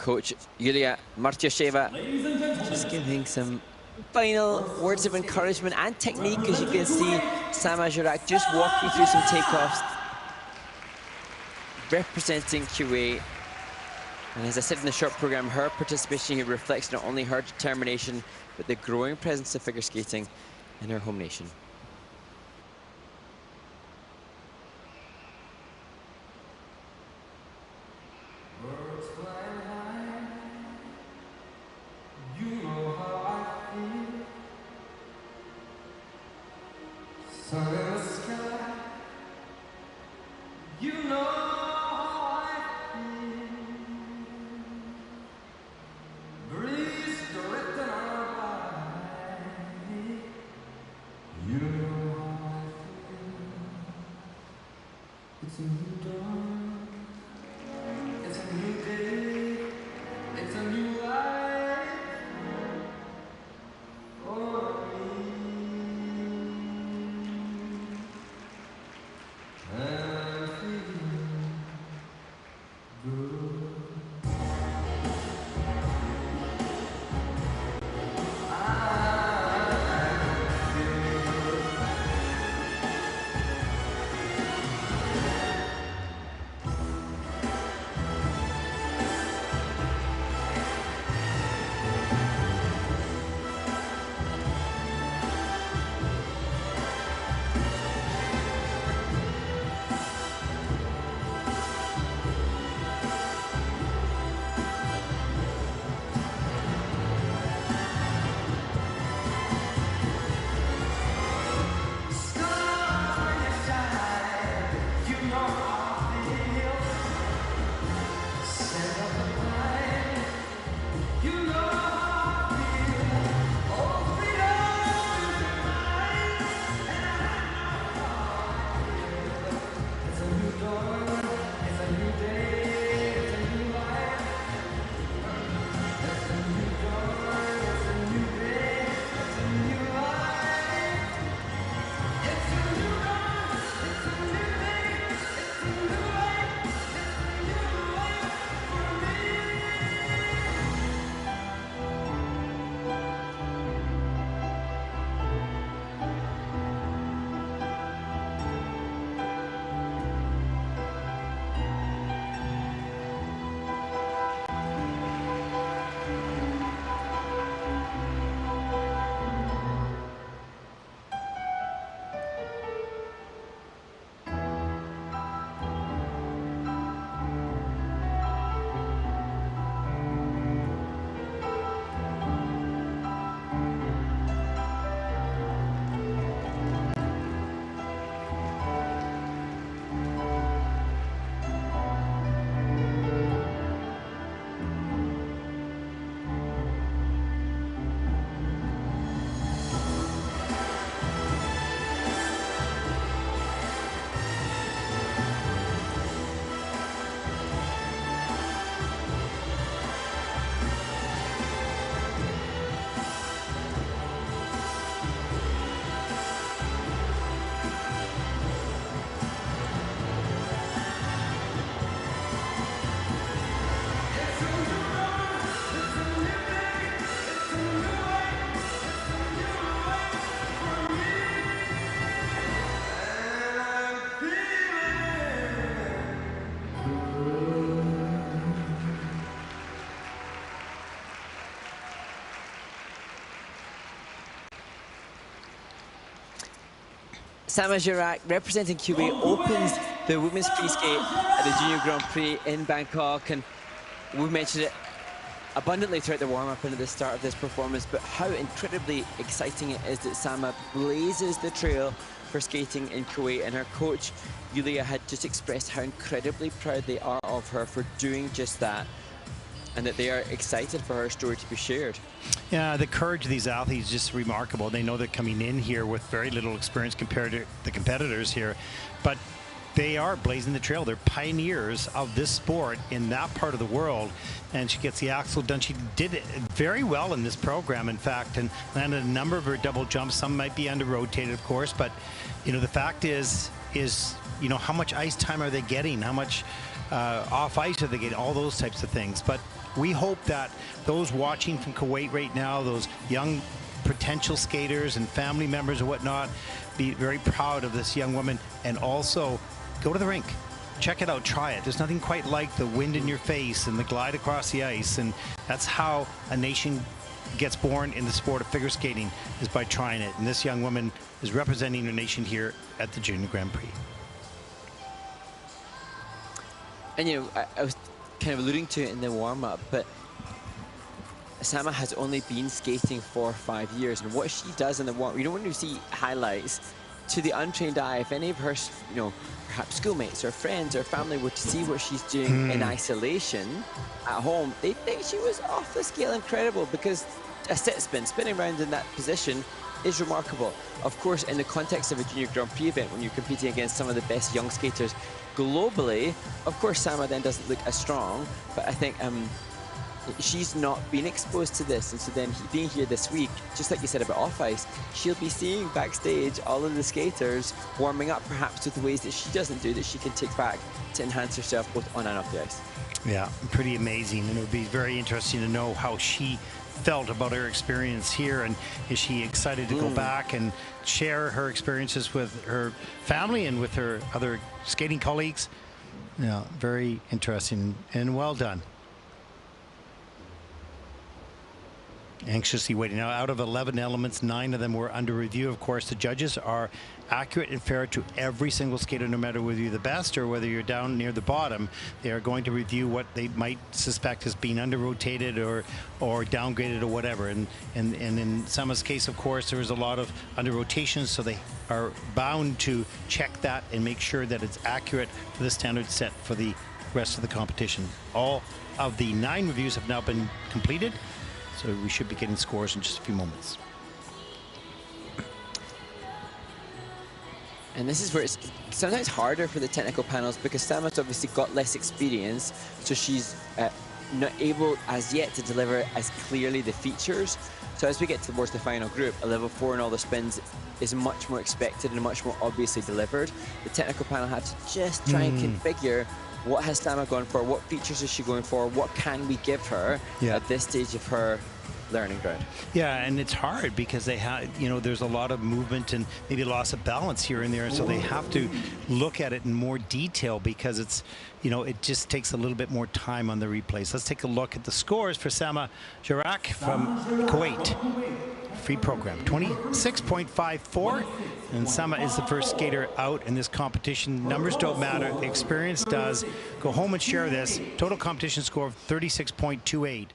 coach Yulia Martyasheva just giving some final words of encouragement and technique, as you can see Sama JERAQ just walking through some takeoffs, representing Kuwait. And as I said in the short program, her participation here reflects not only her determination, but the growing presence of figure skating in her home nation. It's a new dawn, it's a new day, it's a new life for me. I'm feeling good. Sama JERAQ, representing Kuwait, opens the women's free skate at the Junior Grand Prix in Bangkok, and we've mentioned it abundantly throughout the warm-up and at the start of this performance, but how incredibly exciting it is that Sama blazes the trail for skating in Kuwait, and her coach Yulia had just expressed how incredibly proud they are of her for doing just that, and that they are excited for her story to be shared. Yeah, the courage of these athletes is just remarkable. They know they're coming in here with very little experience compared to the competitors here, but they are blazing the trail. They're pioneers of this sport in that part of the world, and she gets the axel done. She did it very well in this program, in fact, and landed a number of her double jumps. Some might be under-rotated, of course, but, you know, the fact is, you know, how much ice time are they getting? How much off ice are they getting, all those types of things. But we hope that those watching from Kuwait right now, those young potential skaters and family members or whatnot, be very proud of this young woman, and also go to the rink. Check it out, try it. There's nothing quite like the wind in your face and the glide across the ice, and that's how a nation gets born in the sport of figure skating, is by trying it. And this young woman is representing her nation here at the Junior Grand Prix. And you know, I was kind of alluding to it in the warm-up, but Sama has only been skating for 5 years, and what she does in the warm-up, you don't want to see highlights. To the untrained eye, if any of her, you know, perhaps schoolmates or friends or family were to see what she's doing in isolation at home, they'd think she was off the scale incredible, because a sit spin, spinning around in that position, is remarkable. Of course, in the context of a Junior Grand Prix event, when you're competing against some of the best young skaters globally, of course Sama then doesn't look as strong, but I think she's not been exposed to this, and so then being here this week, just like you said about off ice, she'll be seeing backstage all of the skaters warming up, perhaps with the ways that she doesn't do, that she can take back to enhance herself both on and off the ice. Yeah, pretty amazing, and it would be very interesting to know how she felt about her experience here, and is she excited to go back and share her experiences with her family and with her other skating colleagues. Yeah, very interesting and well done. Anxiously waiting. Now, out of 11 elements, 9 of them were under review. Of course, the judges are accurate and fair to every single skater, no matter whether you're the best or whether you're down near the bottom. They are going to review what they might suspect as being under-rotated or downgraded or whatever. And in Sama's case, of course, there was a lot of under-rotations, so they are bound to check that and make sure that it's accurate for the standard set for the rest of the competition. All of the 9 reviews have now been completed, so we should be getting scores in just a few moments. And this is where it's sometimes harder for the technical panels, because Sama's obviously got less experience, so she's not able as yet to deliver as clearly the features. So as we get towards the final group, a level 4 in all the spins is much more expected and much more obviously delivered. The technical panel had to just try and configure what has Sama gone for, what features is she going for, what can we give her at this stage of her learning ground. Yeah, and it's hard because they have, you know, there's a lot of movement and maybe loss of balance here and there, so they have to look at it in more detail, because it's, you know, it just takes a little bit more time on the replays. Let's take a look at the scores for Sama JERAQ from Kuwait. Free program, 26.54, and Sama is the first skater out in this competition. Numbers don't matter, experience does. Go home and share this. Total competition score of 36.28.